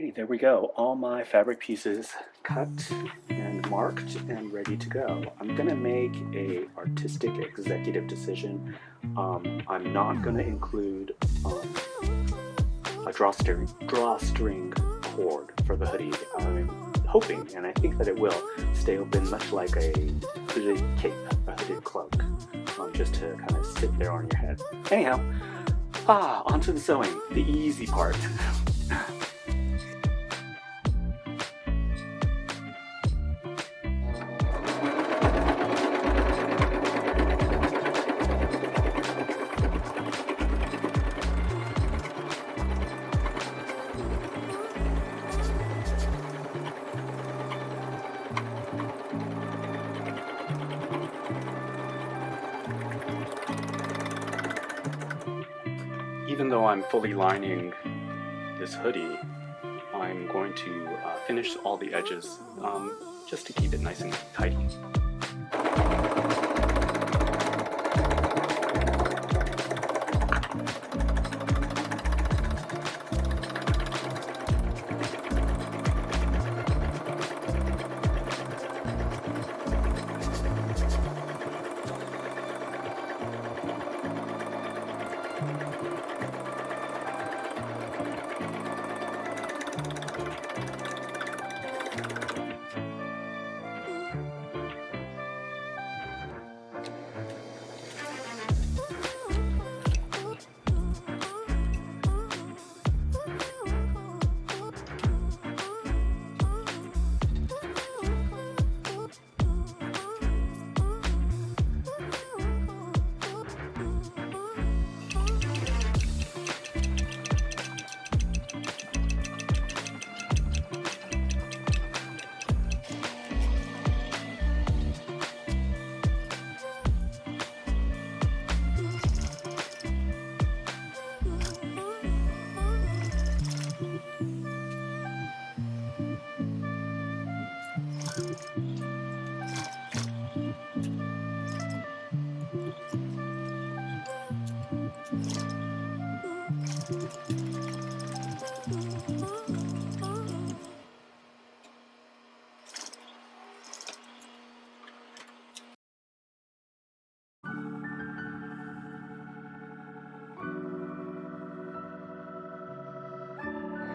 Hey, there we go. All my fabric pieces cut and marked and ready to go. I'm gonna make a artistic executive decision. I'm not gonna include a drawstring cord for the hoodie. I'm hoping, and I think that it will, stay open much like a hooded cape, a hooded cloak, just to kind of sit there on your head. Anyhow, onto the sewing, the easy part. Even though I'm fully lining this hoodie, I'm going to finish all the edges just to keep it nice and tidy.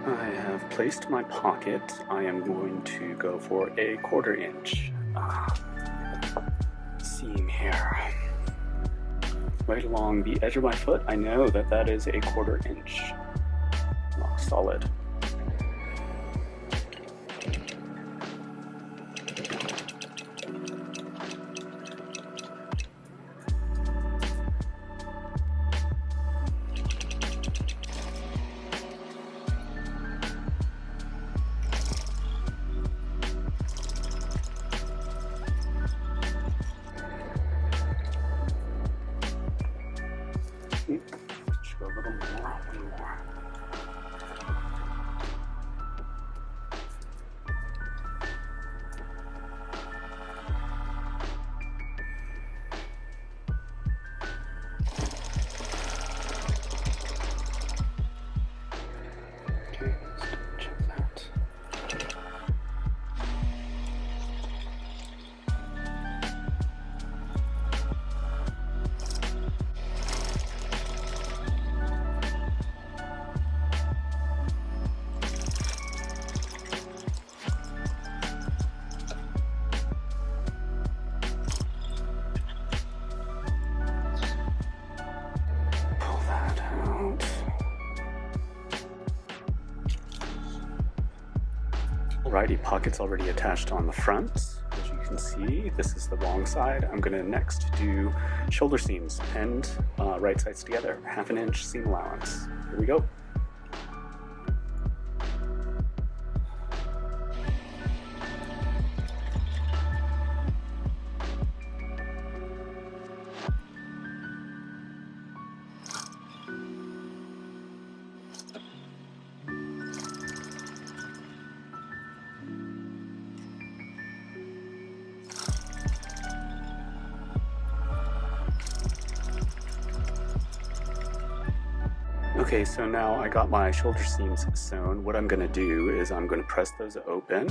I have placed my pocket. I am going to go for a 1/4 inch seam here. Right along the edge of my foot, I know that that is a 1/4 inch. Rock solid. Just go a little more, one more. Okay, let's check that. Pull that out. Alrighty, pocket's already attached on the front. As you can see, this is the wrong side. I'm gonna next do shoulder seams and right sides together, 1/2 inch seam allowance. Here we go. Okay, so now I got my shoulder seams sewn. What I'm going to do is I'm going to press those open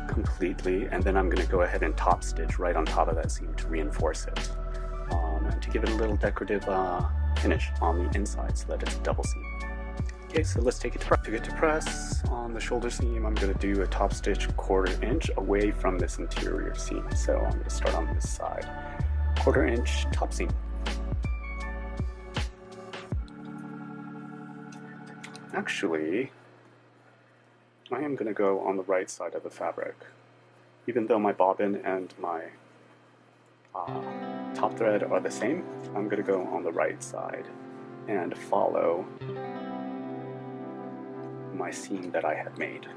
completely, and then I'm going to go ahead and top stitch right on top of that seam to reinforce it, and to give it a little decorative finish on the inside so that it's a double seam. Okay, so let's take it to press. To get to press on the shoulder seam, I'm going to do a top stitch 1/4 inch away from this interior seam. So I'm going to start on this side, 1/4 inch top seam. Actually, I am going to go on the right side of the fabric. Even though my bobbin and my top thread are the same, I'm going to go on the right side and follow my seam that I had made.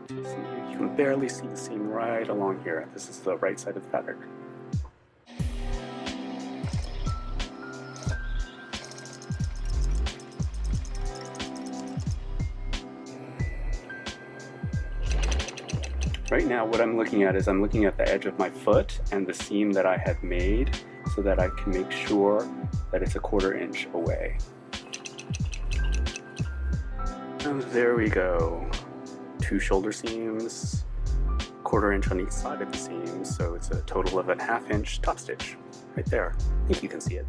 See, you can barely see the seam right along here. This is the right side of the fabric. Right now what I'm looking at is I'm looking at the edge of my foot and the seam that I had made so that I can make sure that it's a 1/4 inch away. And there we go. 2 shoulder seams, 1/4 inch on each side of the seam, so it's a total of a 1/2 inch top stitch right there. I think you can see it.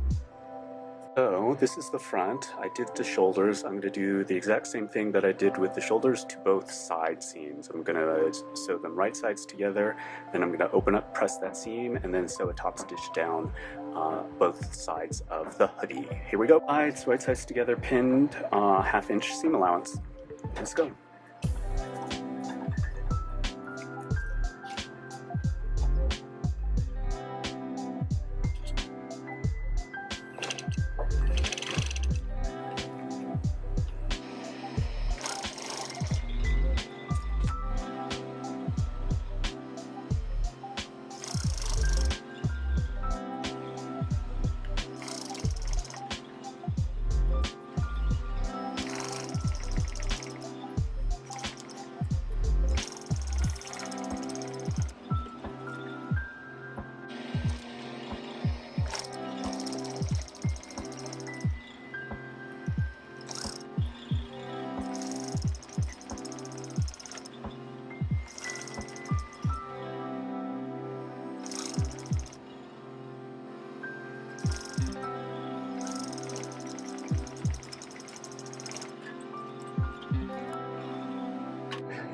So this is the front. I did the shoulders. I'm going to do the exact same thing that I did with the shoulders to both side seams. I'm going to sew them right sides together, then I'm going to open up, press that seam, and then sew a top stitch down both sides of the hoodie. Here we go. Right sides together, pinned, 1/2 inch seam allowance. Let's go.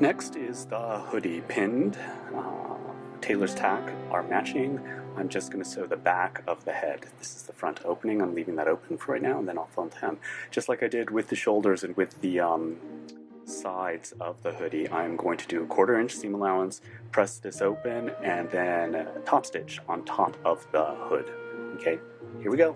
Next is the hoodie pinned. Tailor's tack are matching. I'm just going to sew the back of the head. This is the front opening. I'm leaving that open for right now, and then I'll film hem. Just like I did with the shoulders and with the sides of the hoodie, I'm going to do a 1/4 inch seam allowance, press this open, and then top stitch on top of the hood. Okay, here we go.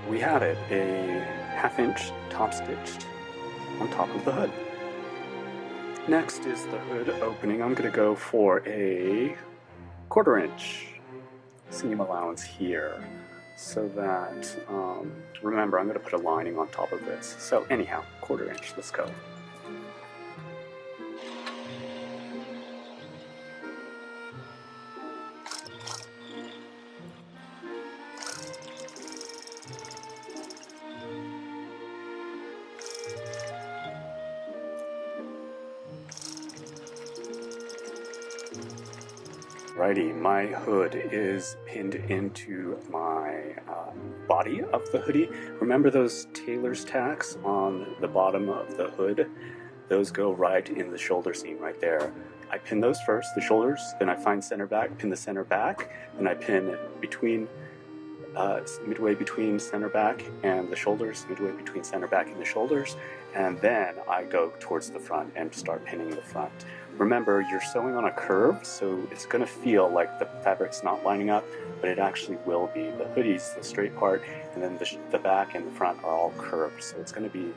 We have it, a 1/2 inch top stitched on top of the hood. Next is the hood opening. I'm going to go for a 1/4 inch seam allowance here so that, remember, I'm going to put a lining on top of this. So anyhow, 1/4 inch, let's go. Alrighty, my hood is pinned into my body of the hoodie. Remember those tailor's tacks on the bottom of the hood? those go right in the shoulder seam right there. I pin those first, the shoulders, then I find center back, pin the center back, then I pin between midway between center back and the shoulders, midway between center back and the shoulders, and then I go towards the front and start pinning the front. Remember, you're sewing on a curve, so it's going to feel like the fabric's not lining up, but it actually will be. The hoodie's the straight part, and then the back and the front are all curved, so it's going to be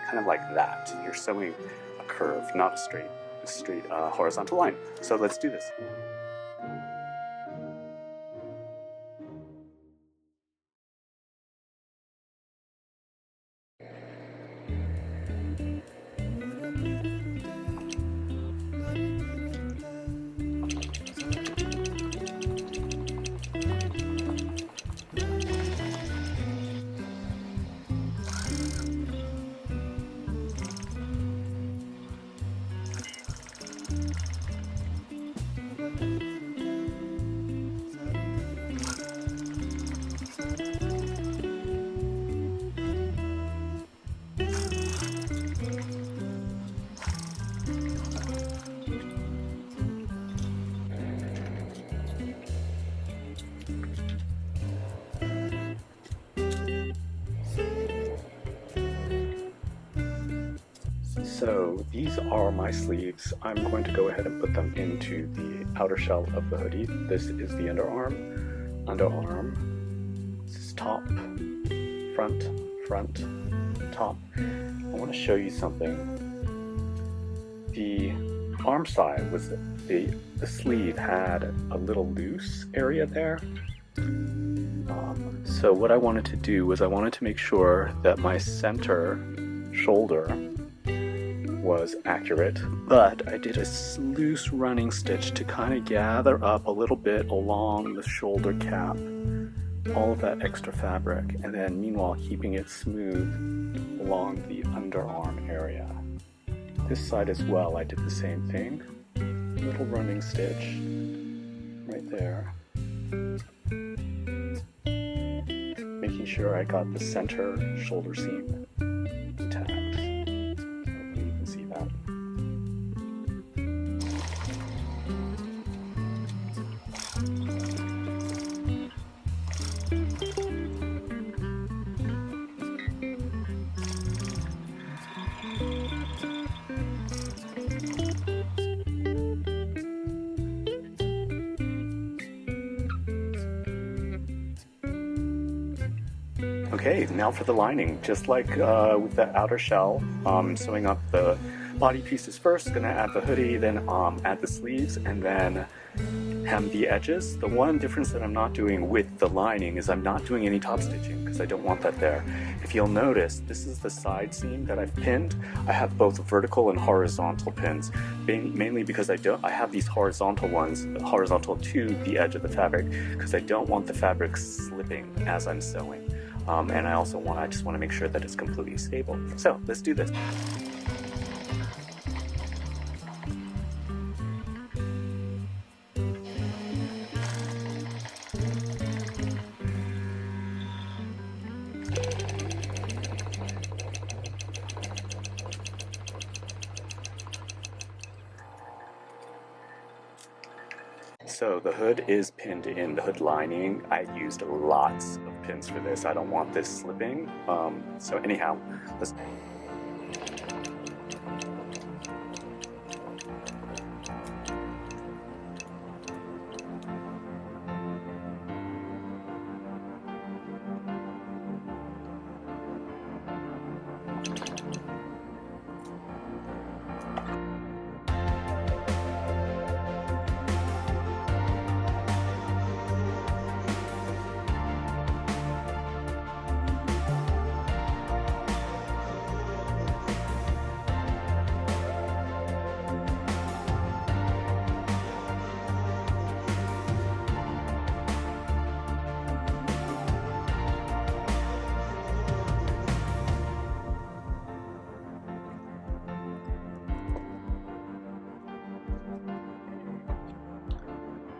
kind of like that. You're sewing a curve, not a straight horizontal line. So let's do this. So these are my sleeves. I'm going to go ahead and put them into the outer shell of the hoodie. This is the underarm, this is top, front, top. I want to show you something. The arm side was the sleeve had a little loose area there. So what I wanted to do was I wanted to make sure that my center shoulder was accurate, but I did a loose running stitch to kind of gather up a little bit along the shoulder cap, all of that extra fabric, and then meanwhile keeping it smooth along the underarm area. This side as well, I did the same thing. Little running stitch right there, making sure I got the center shoulder seam intact. Okay, now for the lining. Just like with the outer shell, sewing up the body pieces first, gonna add the hoodie, then add the sleeves, and then hem the edges. The one difference that I'm not doing with the lining is I'm not doing any top stitching because I don't want that there. If you'll notice, this is the side seam that I've pinned. I have both vertical and horizontal pins, mainly because I have these horizontal ones, horizontal to the edge of the fabric, because I don't want the fabric slipping as I'm sewing. And I just want to make sure that it's completely stable. So let's do this. So the hood is pinned in, the hood lining. I used lots of pins for this. I don't want this slipping. So anyhow, let's...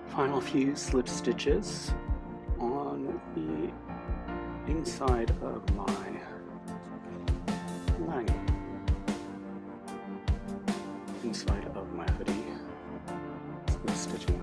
Final few slip stitches on the inside of my lining. inside of my hoodie with stitching.